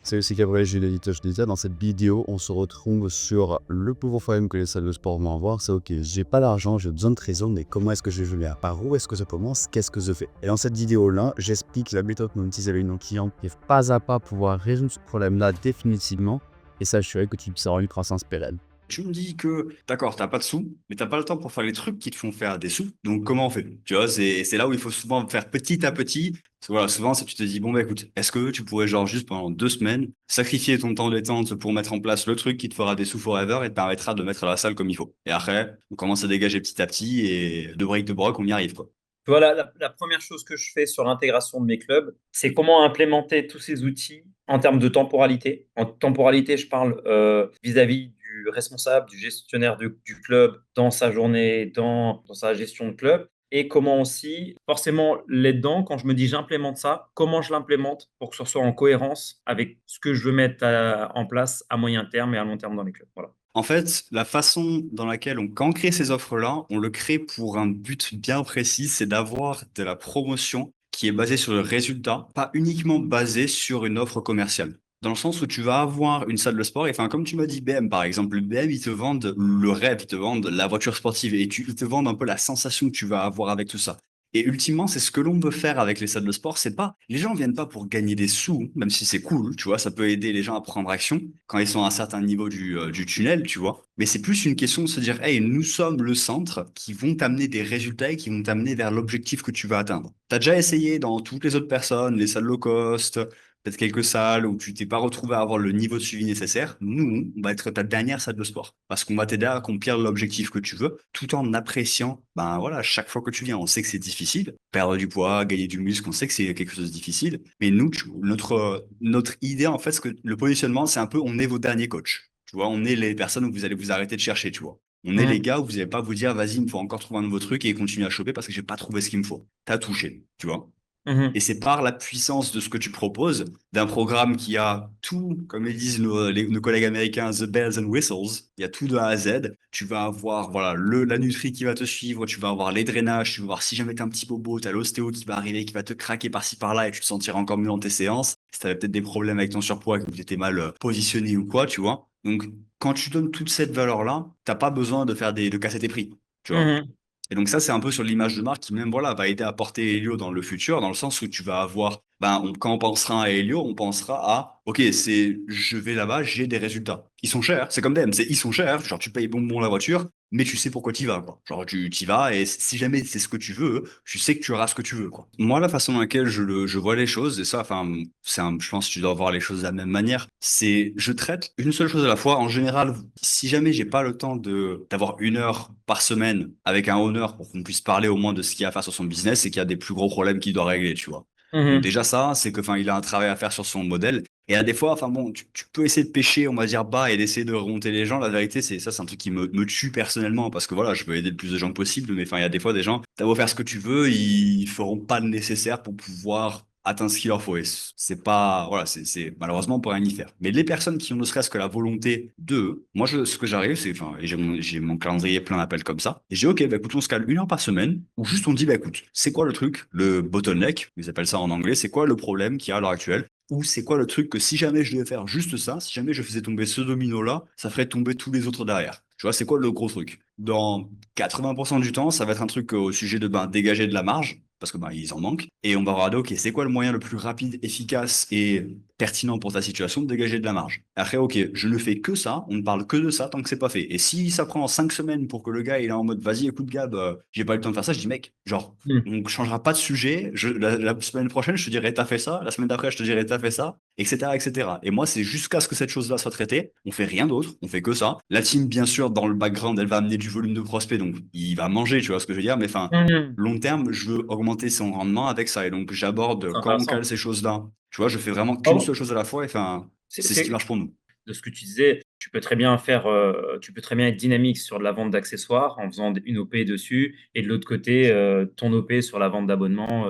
C'est aussi Gabriel Julie Touchdita. Dans cette vidéo, on se retrouve sur le pouvoir problème que les salles de sport vont avoir. C'est ok, j'ai pas d'argent, j'ai besoin de trésor, mais comment est-ce que je vais là? Par où est-ce que je commence? Qu'est-ce que je fais? Et dans cette vidéo-là, j'explique la méthode qu'on utilise avec nos clients qui est pas à pas pouvoir résoudre ce problème-là définitivement et s'assurer que tu puisses avoir une croissance pérenne. Tu me dis que, d'accord, t'as pas de sous, mais t'as pas le temps pour faire les trucs qui te font faire des sous. Donc, comment on fait? Tu vois, c'est là où il faut souvent faire petit à petit. Parce que voilà, souvent, tu te dis, bon, bah, écoute, est-ce que tu pourrais, genre, juste pendant 2 semaines, sacrifier ton temps détente pour mettre en place le truc qui te fera des sous forever et te permettra de mettre la salle comme il faut. Et après, on commence à dégager petit à petit et de break de broc, on y arrive, quoi. Tu vois, la première chose que je fais sur l'intégration de mes clubs, c'est comment implémenter tous ces outils en termes de temporalité. En temporalité, je parle vis-à-vis du responsable, du gestionnaire du club, dans sa journée, dans sa gestion de club. Et comment aussi, forcément, là-dedans, quand je me dis j'implémente ça, comment je l'implémente pour que ce soit en cohérence avec ce que je veux mettre en place à moyen terme et à long terme dans les clubs. Voilà. En fait, la façon dans laquelle quand on crée ces offres-là, on le crée pour un but bien précis, c'est d'avoir de la promotion qui est basée sur le résultat, pas uniquement basée sur une offre commerciale. Dans le sens où tu vas avoir une salle de sport, et enfin, comme tu m'as dit BM par exemple, le BM, ils te vendent le rêve, ils te vendent la voiture sportive, et ils te vendent un peu la sensation que tu vas avoir avec tout ça. Et ultimement, c'est ce que l'on veut faire avec les salles de sport. C'est pas, les gens viennent pas pour gagner des sous, même si c'est cool, tu vois, ça peut aider les gens à prendre action quand ils sont à un certain niveau du tunnel, tu vois. Mais c'est plus une question de se dire, hey, nous sommes le centre qui vont t'amener des résultats et qui vont t'amener vers l'objectif que tu vas atteindre. T'as déjà essayé dans toutes les autres personnes, les salles low cost, peut-être quelques salles où tu t'es pas retrouvé à avoir le niveau de suivi nécessaire. Nous, on va être ta dernière salle de sport parce qu'on va t'aider à accomplir l'objectif que tu veux tout en appréciant, ben voilà, chaque fois que tu viens, on sait que c'est difficile. Perdre du poids, gagner du muscle, on sait que c'est quelque chose de difficile. Mais nous, notre idée, en fait, ce que le positionnement, c'est un peu, on est vos derniers coachs. Tu vois, on est les personnes où vous allez vous arrêter de chercher, tu vois. On est les Mhm. gars où vous n'allez pas vous dire, vas-y, il me faut encore trouver un nouveau truc et continuer à choper parce que j'ai pas trouvé ce qu'il me faut. T'as touché, tu vois. Et Mhm. c'est par la puissance de ce que tu proposes, d'un programme qui a tout, comme ils disent nos collègues américains, the bells and whistles, il y a tout de A à Z. Tu vas avoir voilà, la nutrie qui va te suivre, tu vas avoir les drainages, tu vas voir si jamais t'es un petit bobo, t'as l'ostéo qui va arriver, qui va te craquer par-ci par-là et tu te sentiras encore mieux dans tes séances. Si t'avais peut-être des problèmes avec ton surpoids, que tu étais mal positionné ou quoi, tu vois. Donc, quand tu donnes toute cette valeur-là, t'as pas besoin de casser tes prix, tu vois. Mhm. Et donc ça, c'est un peu sur l'image de marque qui même voilà va aider à porter Helio dans le futur, dans le sens où tu vas avoir, quand on pensera à Helio, on pensera à, ok, c'est, je vais là-bas, j'ai des résultats. Ils sont chers, c'est comme DM, c'est ils sont chers, genre tu payes bonbon la voiture, mais tu sais pourquoi tu y vas, quoi. Genre tu y vas et si jamais c'est ce que tu veux, tu sais que tu auras ce que tu veux, quoi. Moi, la façon dans laquelle je vois les choses, et ça, enfin, je pense que tu dois voir les choses de la même manière, c'est, je traite une seule chose à la fois. En général, si jamais j'ai pas le temps d'avoir 1 heure par semaine avec un owner pour qu'on puisse parler au moins de ce qu'il y a à faire sur son business, c'est qu'il y a des plus gros problèmes qu'il doit régler, tu vois. Donc Mhm. déjà ça, c'est que, enfin, il a un travail à faire sur son modèle. Et à des fois, enfin bon, tu peux essayer de pêcher, on va dire bas, et d'essayer de remonter les gens. La vérité, c'est un truc qui me tue personnellement, parce que voilà, je veux aider le plus de gens possible, mais enfin, il y a des fois des gens, t'as beau faire ce que tu veux, ils feront pas le nécessaire pour pouvoir atteindre ce qu'il leur faut. Et c'est pas, voilà, malheureusement, on peut rien y faire. Mais les personnes qui ont ne serait-ce que la volonté de, moi, ce que j'arrive, c'est, enfin, et j'ai mon calendrier plein d'appels comme ça. Et j'ai, ok, bah, écoute, on se cale 1 heure par semaine, ou juste on dit, bah, écoute, c'est quoi le truc, le bottleneck, ils appellent ça en anglais, c'est quoi le problème qu'il y a à l'heure actuelle? Ou c'est quoi le truc que si jamais je devais faire juste ça, si jamais je faisais tomber ce domino-là, ça ferait tomber tous les autres derrière. Tu vois, c'est quoi le gros truc? Dans 80% du temps, ça va être un truc au sujet de dégager de la marge, parce que ils en manquent. Et on va regarder, ok, c'est quoi le moyen le plus rapide, efficace et pertinent pour ta situation de dégager de la marge. Après, ok, je ne fais que ça, on ne parle que de ça tant que c'est pas fait. Et si ça prend 5 semaines pour que le gars il est en mode, vas-y, écoute Gab, j'ai pas eu le temps de faire ça, je dis mec, genre, Mhm. on changera pas de sujet. La semaine prochaine, je te dirai, t'as fait ça. La semaine d'après, je te dirai, t'as fait ça, etc., etc. Et moi, c'est jusqu'à ce que cette chose-là soit traitée. On fait rien d'autre. On fait que ça. La team, bien sûr, dans le background, elle va amener du volume de prospects. Donc, il va manger, tu vois ce que je veux dire. Mais enfin, Mhm. long terme, je veux augmenter son rendement avec ça. Et donc, j'aborde, C'est quand on cale intéressant. ces choses-là, tu vois, je fais vraiment Ah qu'une bon. seule chose à la fois. Et enfin, c'est ce qui marche pour nous. De ce que tu disais, tu peux très bien être dynamique sur de la vente d'accessoires en faisant une OP dessus, et de l'autre côté, ton OP sur la vente d'abonnement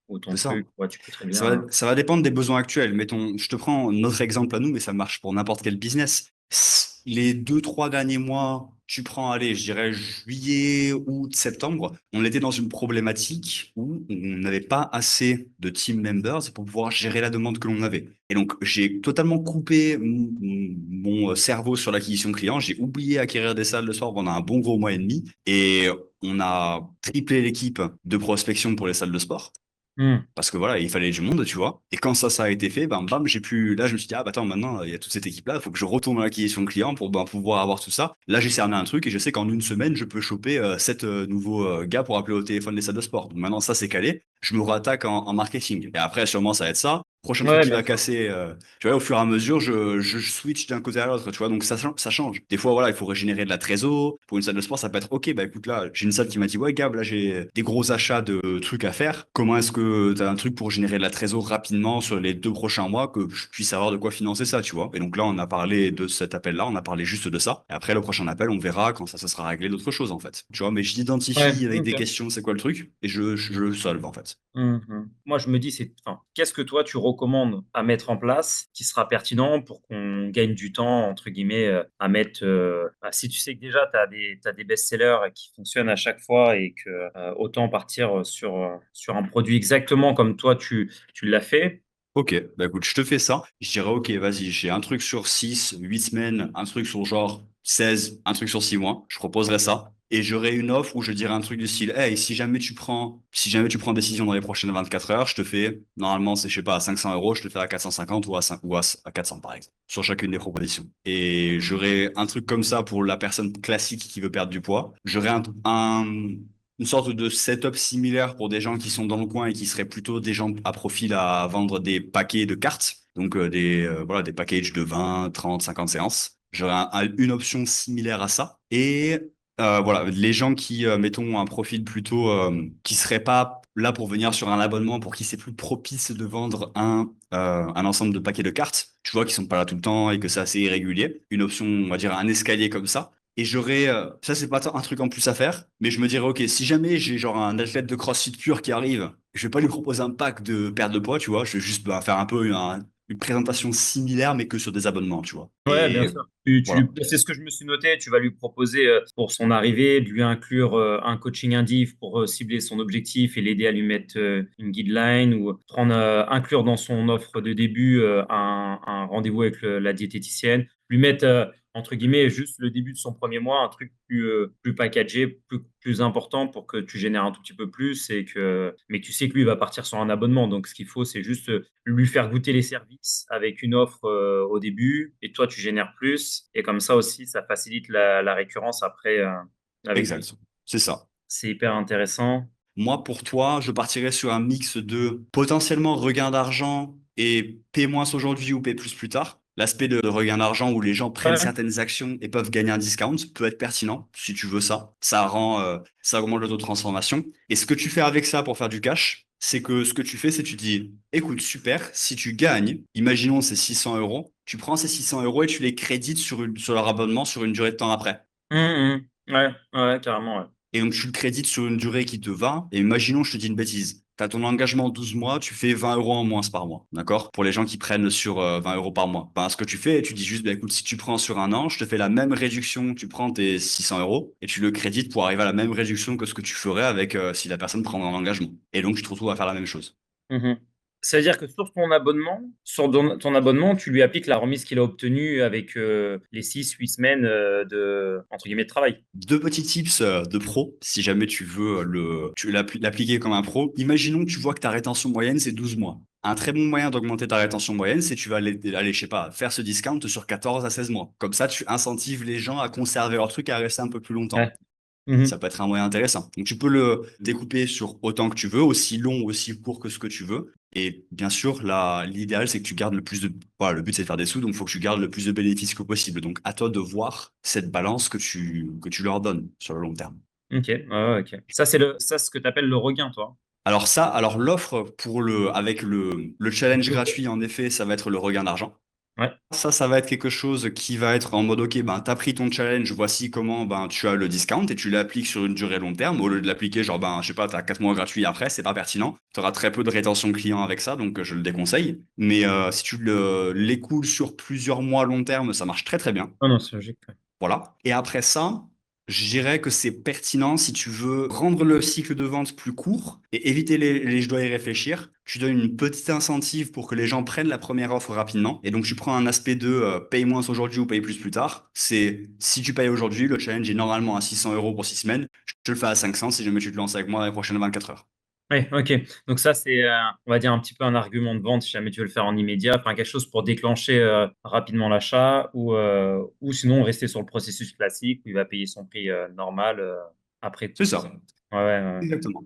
ou ton C'est ça. truc. Ouais, tu peux très Ça va, bien. ça va dépendre des besoins actuels. Mettons, je te prends notre exemple à nous, mais ça marche pour n'importe quel business. les 2, 3 derniers mois, tu prends, allez, je dirais juillet, août, septembre, on était dans une problématique où on n'avait pas assez de team members pour pouvoir gérer la demande que l'on avait. Et donc, j'ai totalement coupé mon cerveau sur l'acquisition client. J'ai oublié acquérir des salles de sport pendant un bon gros mois et demi. Et on a triplé l'équipe de prospection pour les salles de sport. Hmm. Parce que voilà, il fallait du monde, tu vois. Et quand ça a été fait, bam, bam, là, je me suis dit, ah, bah, attends, maintenant, il y a toute cette équipe-là, il faut que je retourne dans l'acquisition client pour pouvoir avoir tout ça. Là, j'ai cerné un truc et je sais qu'en une semaine, je peux choper 7 nouveaux gars pour appeler au téléphone les salles de sport. Donc maintenant, ça, c'est calé. Je me rattaque en marketing. Et après, sûrement, ça va être ça. Prochain truc Ouais, qui bien va sûr. casser, tu vois, au fur et à mesure, je switch d'un côté à l'autre, tu vois. Donc ça change. Des fois, voilà, il faut régénérer de la trésor. Pour une salle de sport, ça peut être, OK, bah écoute, là, j'ai une salle qui m'a dit, ouais, Gab, là, j'ai des gros achats de trucs à faire. Comment est-ce que tu as un truc pour générer de la trésor rapidement sur les 2 prochains mois que je puisse avoir de quoi financer ça, tu vois. Et donc là, on a parlé de cet appel-là, on a parlé juste de ça. Et après, le prochain appel, on verra quand ça sera réglé d'autres choses, en fait. Tu vois, mais je Ouais, l'identifie avec des ok. questions, c'est quoi le truc, et je le solve, en fait. Mhm. Moi, je me dis, enfin, qu'est-ce que toi, tu recommandes à mettre en place qui sera pertinent pour qu'on gagne du temps, entre guillemets, à mettre. Bah, si tu sais que déjà, t'as des best-sellers qui fonctionnent à chaque fois et que autant partir sur un produit exactement comme toi, tu l'as fait. Ok, bah écoute, je te fais ça. Je dirais, ok, vas-y, j'ai un truc sur 6, 8 semaines, un truc sur genre 16, un truc sur 6 mois. Je proposerai ça. Et j'aurai une offre où je dirais un truc du style, hey, si jamais tu prends décision dans les prochaines 24 heures, je te fais, normalement, c'est, je sais pas, à 500 euros, je te fais à 450 ou à 400, par exemple, sur chacune des propositions. Et j'aurai un truc comme ça pour la personne classique qui veut perdre du poids. J'aurai une sorte de setup similaire pour des gens qui sont dans le coin et qui seraient plutôt des gens à profil à vendre des paquets de cartes, donc voilà, des packages de 20, 30, 50 séances. J'aurais une option similaire à ça. Et voilà, les gens qui, mettons, un profil plutôt qui serait pas là pour venir sur un abonnement, pour qui c'est plus propice de vendre un ensemble de paquets de cartes, tu vois, qui sont pas là tout le temps et que c'est assez irrégulier. Une option, on va dire, un escalier comme ça. Et j'aurais, ça c'est pas un truc en plus à faire, mais je me dirais, ok, si jamais j'ai genre un athlète de CrossFit pur qui arrive, je vais pas lui proposer un pack de perte de poids, tu vois, je vais juste faire un peu une présentation similaire, mais que sur des abonnements, tu vois. Ouais, bien Et sûr. voilà. C'est ce que je me suis noté. Tu vas lui proposer pour son arrivée, de lui inclure un coaching indiv pour cibler son objectif et l'aider à lui mettre une guideline ou inclure dans son offre de début un rendez-vous avec la diététicienne. Lui mettre, entre guillemets, juste le début de son premier mois, un truc plus packagé, plus important pour que tu génères un tout petit peu plus mais tu sais que lui, il va partir sur un abonnement. Donc, ce qu'il faut, c'est juste lui faire goûter les services avec une offre au début et toi tu génères plus et comme ça aussi ça facilite la récurrence après avec lui. Exact. C'est ça. C'est hyper intéressant. Moi, pour toi, je partirais sur un mix de potentiellement regain d'argent et paie moins aujourd'hui ou paie plus tard. L'aspect de regain d'argent où les gens prennent Ouais. certaines actions et peuvent gagner un discount peut être pertinent si tu veux ça. Ça augmente le taux de transformation. Et ce que tu fais avec ça pour faire du cash, c'est que ce que tu fais, c'est tu dis, écoute, super, si tu gagnes, imaginons c'est 600 euros, tu prends ces 600 euros et tu les crédites sur leur abonnement sur une durée de temps après. Ouais, ouais, carrément, ouais. Et donc, tu le crédites sur une durée qui te va. Et imaginons, je te dis une bêtise. Tu as ton engagement 12 mois, tu fais 20 euros en moins par mois. D'accord? Pour les gens qui prennent sur 20 euros par mois. Ben, ce que tu fais, tu dis juste, ben, écoute, si tu prends sur un an, je te fais la même réduction. Tu prends tes 600 euros et tu le crédites pour arriver à la même réduction que ce que tu ferais avec si la personne prend un engagement. Et donc, tu te retrouves à faire la même chose. Mhm. Ça veut dire que sur ton abonnement, tu lui appliques la remise qu'il a obtenue avec les 6 8 semaines de, entre guillemets, de travail. 2 petits tips de pro, si jamais tu veux l'appliquer comme un pro. Imaginons que tu vois que ta rétention moyenne, c'est 12 mois. Un très bon moyen d'augmenter ta rétention moyenne, c'est tu vas aller, je sais pas, faire ce discount sur 14 à 16 mois. Comme ça, tu incentives les gens à conserver leur truc et à rester un peu plus longtemps. Ouais. Ça Mhm. peut être un moyen intéressant. Donc, tu peux le découper sur autant que tu veux, aussi long ou aussi court que ce que tu veux. Et bien sûr, l'idéal, c'est que tu gardes le plus de... Voilà, le but, c'est de faire des sous, donc il faut que tu gardes le plus de bénéfices que possible. Donc, à toi de voir cette balance que tu leur donnes sur le long terme. Ok, ouais, ouais, ok. Ça, c'est ce que tu appelles le regain, toi. Alors l'offre avec le challenge gratuit, en effet, ça va être le regain d'argent. Ouais. Ça va être quelque chose qui va être en mode, ok, ben, t'as pris ton challenge, voici comment ben, tu as le discount et tu l'appliques sur une durée long terme. Au lieu de l'appliquer, genre, ben, je sais pas, t'as 4 mois gratuits après, c'est pas pertinent. Tu auras très peu de rétention client avec ça, donc je le déconseille. Mais si tu l'écoules sur plusieurs mois long terme, ça marche très très bien. Oh non, c'est logique. Ouais. Voilà. Et après ça, je dirais que c'est pertinent si tu veux rendre le cycle de vente plus court et éviter les je dois y réfléchir. Tu donnes une petite incentive pour que les gens prennent la première offre rapidement. Et donc, tu prends un aspect de paye moins aujourd'hui ou paye plus tard. C'est si tu payes aujourd'hui, le challenge est normalement à 600 euros pour 6 semaines. Je te le fais à 500 si jamais tu te lances avec moi dans les prochaines 24 heures. Ouais, ok. Donc ça, c'est, on va dire, un petit peu un argument de vente si jamais tu veux le faire en immédiat, enfin quelque chose pour déclencher rapidement l'achat ou sinon rester sur le processus classique où il va payer son prix normal après C'est toutes les... ça. Ouais, ouais, ouais. Exactement.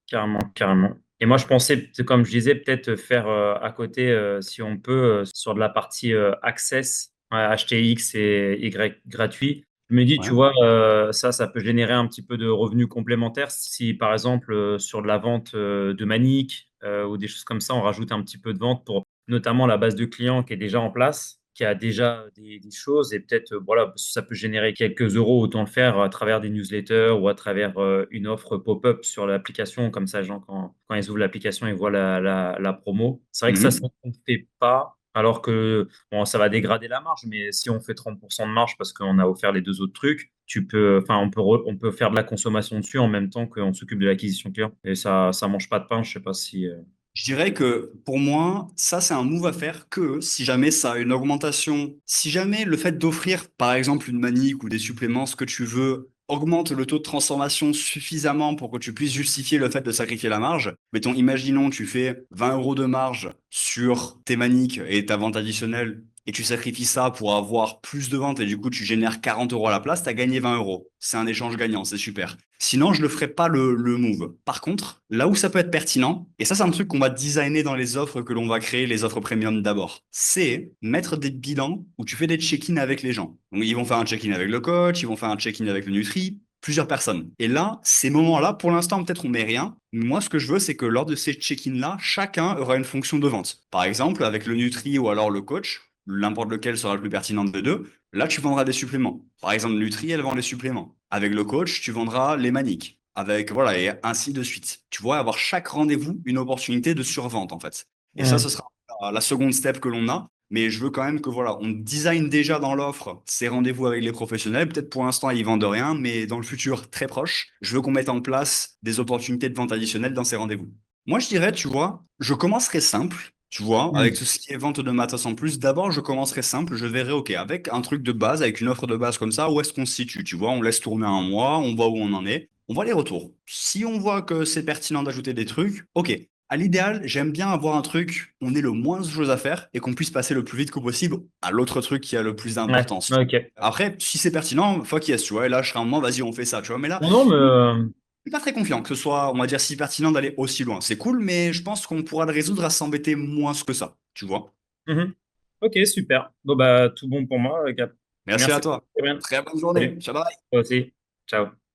Carrément, carrément. Et moi, je pensais, c'est comme je disais, peut-être faire à côté, si on peut, sur de la partie Access, ouais, acheter X et Y gratuit. Je me dis, tu Ouais. vois, ça peut générer un petit peu de revenus complémentaires. Si, par exemple, sur de la vente de Manic ou des choses comme ça, on rajoute un petit peu de vente pour notamment la base de clients qui est déjà en place, qui a déjà des choses et peut-être, voilà, ça peut générer quelques euros, autant le faire à travers des newsletters ou à travers une offre pop-up sur l'application. Comme ça, les gens, quand ils ouvrent l'application, ils voient la promo. C'est vrai que ça, Mhm. on ne fait pas. Alors que bon, ça va dégrader la marge, mais si on fait 30% de marge parce qu'on a offert les deux autres trucs, enfin, on peut faire de la consommation dessus en même temps qu'on s'occupe de l'acquisition client. Et ça mange pas de pain. Je sais pas si. Je dirais que pour moi, ça c'est un move à faire que si jamais ça a une augmentation, si jamais le fait d'offrir par exemple une manique ou des suppléments, ce que tu veux, augmente le taux de transformation suffisamment pour que tu puisses justifier le fait de sacrifier la marge. Mettons, imaginons, tu fais 20 euros de marge sur tes maniques et ta vente additionnelle et tu sacrifies ça pour avoir plus de ventes et du coup tu génères 40 euros à la place, tu as gagné 20 euros. C'est un échange gagnant, c'est super. Sinon, je ne ferai pas le move. Par contre, là où ça peut être pertinent, et ça c'est un truc qu'on va designer dans les offres que l'on va créer, les offres premium d'abord, c'est mettre des bilans où tu fais des check-in avec les gens. Donc ils vont faire un check-in avec le coach, ils vont faire un check-in avec le Nutri, plusieurs personnes. Et là, ces moments-là, pour l'instant, peut-être on met rien. Mais moi, ce que je veux, c'est que lors de ces check-in-là, chacun aura une fonction de vente. Par exemple, avec le Nutri ou alors le coach, n'importe lequel sera le plus pertinent des deux, là, tu vendras des suppléments. Par exemple, Nutri, elle vend les suppléments. Avec le coach, tu vendras les maniques. Avec, voilà, et ainsi de suite. Tu vois, avoir chaque rendez-vous une opportunité de survente, en fait. Et ça, ce Mhm. sera la seconde step que l'on a. Mais je veux quand même que, voilà, on design déjà dans l'offre ces rendez-vous avec les professionnels. Peut-être pour l'instant, ils vendent rien, mais dans le futur très proche, je veux qu'on mette en place des opportunités de vente additionnelles dans ces rendez-vous. Moi, je dirais, tu vois, je commencerai simple. Tu vois, avec Mhm. tout ce qui est vente de matos en plus, d'abord, je commencerai simple. Je verrai, OK, avec un truc de base, avec une offre de base comme ça, où est-ce qu'on se situe? Tu vois, on laisse tourner un mois, on voit où on en est, on voit les retours. Si on voit que c'est pertinent d'ajouter des trucs, OK. À l'idéal, j'aime bien avoir un truc, on ait le moins de choses à faire et qu'on puisse passer le plus vite que possible à l'autre truc qui a le plus Ouais, d'importance. ok. Après, si c'est pertinent, fuck yes, tu vois, et là, je serai un moment, vas-y, on fait ça, tu vois. Mais là, Non, non, mais suis pas très confiant que ce soit, on va dire, si pertinent d'aller aussi loin. C'est cool, mais je pense qu'on pourra le résoudre à s'embêter moins que ça, tu vois. mhm. Ok, super. Bon, bah, tout bon pour moi, Cap. Merci à Merci. toi. Très bien. Très bonne journée. Salut. Ciao, bye. Toi aussi. Ciao.